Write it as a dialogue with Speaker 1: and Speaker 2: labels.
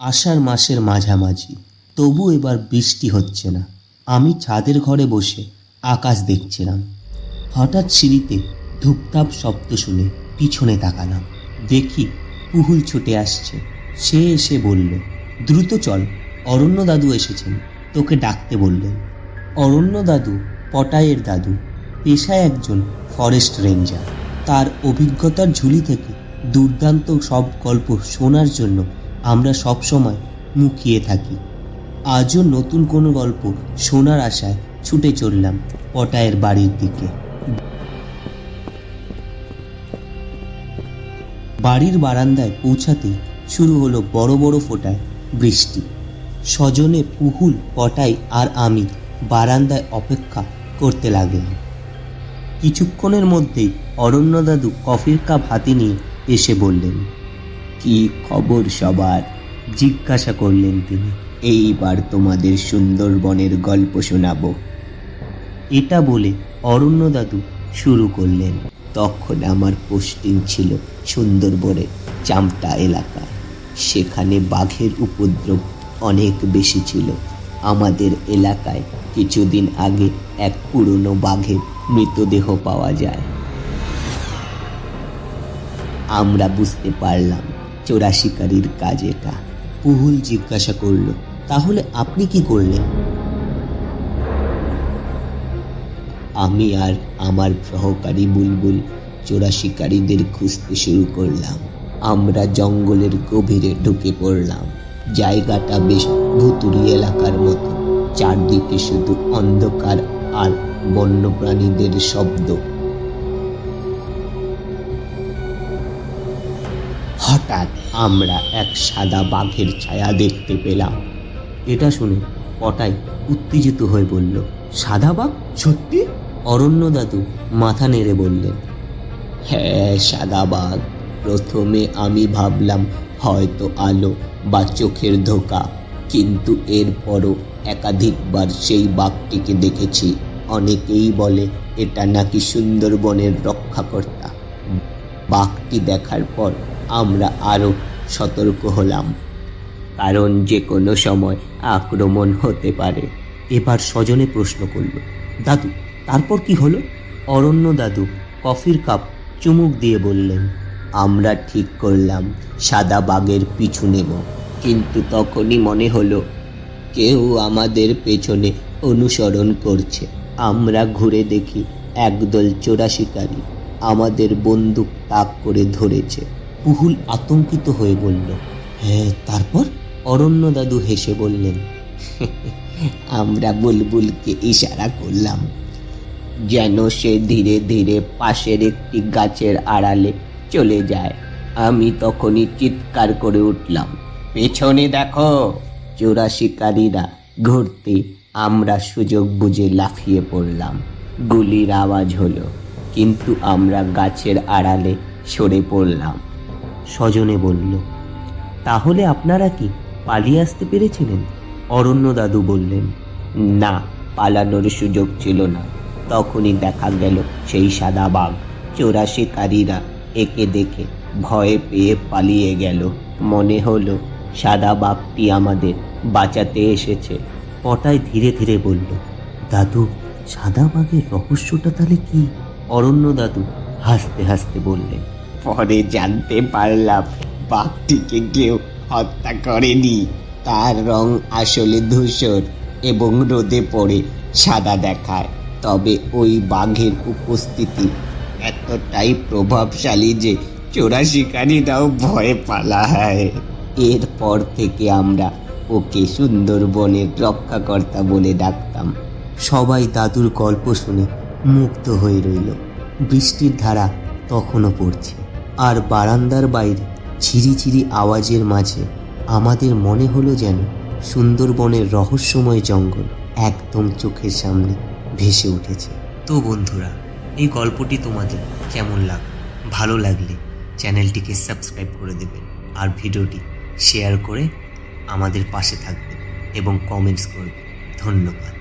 Speaker 1: আষাঢ় মাসের মাঝামাঝি, তবু এবার বৃষ্টি হচ্ছে না। আমি ছাদের ঘরে বসে আকাশ দেখছিলাম। হঠাৎ সিঁড়িতে ধূপধাপ শব্দ শুনে পিছনে তাকালাম। দেখি পুহুল ছুটে আসছে। সে এসে বলল, দ্রুত চল, অরণ্য দাদু এসেছেন, তোকে ডাকতে বললেন। অরণ্য দাদু পটাইয়ের দাদু, পেশায় একজন ফরেস্ট রেঞ্জার। তার অভিজ্ঞতার ঝুলি থেকে দুর্দান্ত সব গল্প শোনার জন্য আমরা সবসময় মুখিয়ে থাকি। আজও নতুন কোনো গল্প শোনার আশায় ছুটে চললাম পটায়ের বাড়ির দিকে। বাড়ির বারান্দায় পৌঁছাতেই শুরু হলো বড় বড় ফোঁটায় বৃষ্টি। সজনে, পুহুল, পটাই আর আমি বারান্দায় অপেক্ষা করতে লাগলাম। কিছুক্ষণের মধ্যেই অরণ্য দাদু কফির কাপ হাতে নিয়ে এসে বললেন, কি খবর সবার? জিজ্ঞাসা করলেন তিনি। এইবার তোমাদের সুন্দরবনের গল্প শোনাবো। এটা বলে অরণ্য দাদু শুরু করলেন। তখন আমার পোস্টিং ছিল সুন্দরবনের চামটা এলাকায়। সেখানে বাঘের উপদ্রব অনেক বেশি ছিল। আমাদের এলাকায় কিছুদিন আগে এক পুরনো বাঘের মৃতদেহ পাওয়া যায়। আমরা বুঝতে পারলাম চোরা শিকারির কাজ এটা। পুহুল জিজ্ঞাসা করল, তাহলে আপনি কি করলেন? আমি আর আমার সহকারী বুলবুল চোরা শিকারীদের খুঁজতে শুরু করলাম। আমরা জঙ্গলের গভীরে ঢুকে পড়লাম। জায়গাটা বেশ ভুতুড়ি এলাকার মতো। চারদিকে শুধু অন্ধকার আর বন্যপ্রাণীদের শব্দ। হঠাৎ আমরা এক সাদা বাঘের ছায়া দেখতে পেলাম। এটা শুনে পটাই উত্তেজিত হয়ে বলল, সাদা বাঘ? সত্যি? অরণ্য দাদু মাথা নেড়ে বললেন, হ্যাঁ, সাদা বাঘ। প্রথমে আমি ভাবলাম হয়তো আলো বা চোখের ধোঁকা, কিন্তু এরপরও একাধিকবার সেই বাঘটিকে দেখেছি। অনেকেই বলে এটা নাকি সুন্দরবনের রক্ষাকর্তা। বাঘটি দেখার পর আমরা আরো সতর্ক হলাম, কারণ যে কোনো সময় আক্রমণ হতে পারে। এবার সজনে প্রশ্ন করল, দাদু তারপর কি হলো? অরণ্য দাদু কফির কাপ চুমুক দিয়ে বললেন, আমরা ঠিক করলাম সাদা বাঘের পিছু নেব। কিন্তু তখনই মনে হলো কেউ আমাদের পেছনে অনুসরণ করছে। আমরা ঘুরে দেখি একদল চোরা শিকারী আমাদের বন্দুক তাক করে ধরেছে। পুহুল আতঙ্কিত হয়ে বলল, হ্যাঁ তারপর? অরণ্য দাদু হেসে বললেন, আমরা বুলবুলকে ইশারা করলাম যেন সে ধীরে ধীরে পাশের একটি গাছের আড়ালে চলে যায়। আমি তখনই চিৎকার করে উঠলাম, পেছনে দেখো! চোরা শিকারীরা ঘুরতে আমরা সুযোগ বুঝে লাফিয়ে পড়লাম। গুলির আওয়াজ হলো, কিন্তু আমরা গাছের আড়ালে সরে পড়লাম। সজনে বলল, তাহলে আপনারা কি পালিয়ে আসতে পেরেছিলেন? অরণ্য দাদু বললেন, না, পালানোর সুযোগ ছিল না। তখনই দেখা গেল সেই সাদা বাঘ। চোরা শিকারীরা একে দেখে ভয়ে পেয়ে পালিয়ে গেল। মনে হলো সাদা বাঘটি আমাদের বাঁচাতে এসেছে। পটাই ধীরে ধীরে বলল, দাদু সাদা বাঘের রহস্যটা তাহলে কি? অরণ্য দাদু হাসতে হাসতে বললেন, পরে জানতে পারলাম বাঘটিকে কেউ হত্যা করেনি। তার রং আসলে ধূসর এবং রোদে পড়ে সাদা দেখায়। তবে ওই বাঘের উপস্থিতি এতটাই প্রভাবশালী যে চোরা শিকারীরাও ভয়ে পালায়। এরপর থেকে আমরা ওকে সুন্দরবনের রক্ষাকর্তা বলে ডাকতাম। সবাই দাদুর গল্প শুনে মুগ্ধ হয়ে রইল। বৃষ্টির ধারা তখনও পড়ছে, আর বারান্দার বাইরে ঝিরিঝিরি আওয়াজের মাঝে আমাদের মনে হলো যেন সুন্দরবনের রহস্যময় জঙ্গল একদম চোখের সামনে ভেসে উঠেছে। তো বন্ধুরা, এই গল্পটি তোমাদের কেমন লাগলো? ভালো লাগলে চ্যানেলটিকে সাবস্ক্রাইব করে দেবেন, আর ভিডিওটি শেয়ার করে আমাদের পাশে থাকবেন এবং কমেন্টস করবেন। ধন্যবাদ।